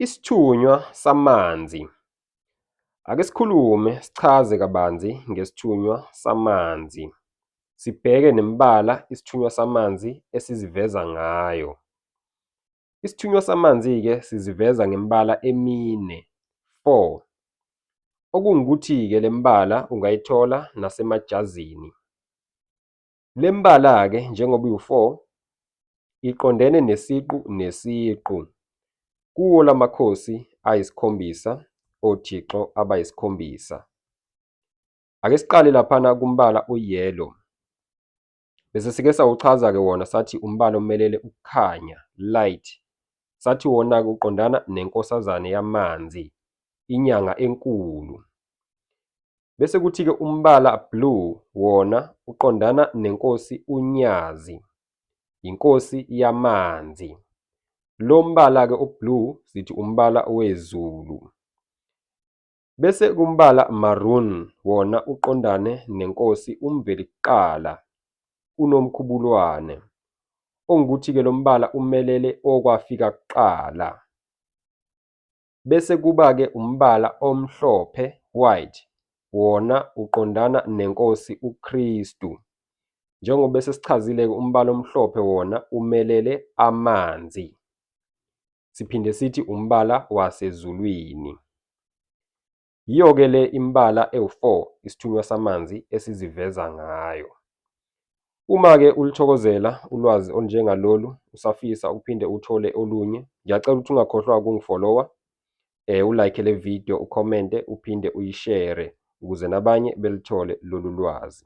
Isithunywa samanzi. Ake sikhulume sichaze kabanzi ngesithunywa samanzi. Sibheke nemibala isithunywa samanzi esiziveza ngayo. Isithunywa samanzi-ke siziveza ngemibala emine, 4. Okungukuthi-ke le mbala ungayithola nasemajazini. Le mbala-ke njengoba iwu-4 iqondene nesiqu nesiqu kuwo lamakhosi ayisikhombisa, othixo abayisikhombisa. Ake siqale laphana kumbala oyiyelo. Bese sike sawuchaza-ke wona sathi umbala omelele ukukhanya, light. Sathi wona-ke uqondana nenkosazane yamanzi, inyanga enkulu. Bese kuthi-ke umbala blue wona uqondana nenkosi uNyazi, inkosi yamanzi. Lo mbala-ke oblue sithi umbala wezulu. Bese kumbala maroon wona uqondane nenkosi uMvelikuqala, uNomkhubulwane. Ongukuthi-ke lo mbala umelele okwafika kuqala. Bese kuba-ke umbala omhlophe, white, wona uqondana nenkosi uKristu. Njengoba sesichazile-ke umbala omhlophe wona umelele amanzi. Siphinde sithi umbala wasezulwini. Yiyo-ke le imbala ewu-4 isithunywa samanzi esiziveza ngayo. Uma-ke ulithokozela ulwazi olunjengalolu, usafisa uphinde uthole olunye, ngiyacela ukuthi ungakhohlwa ukungifolowa, ulike le video, ukhomente, uphinde uyishere ukuze nabanye belithole lolu lwazi.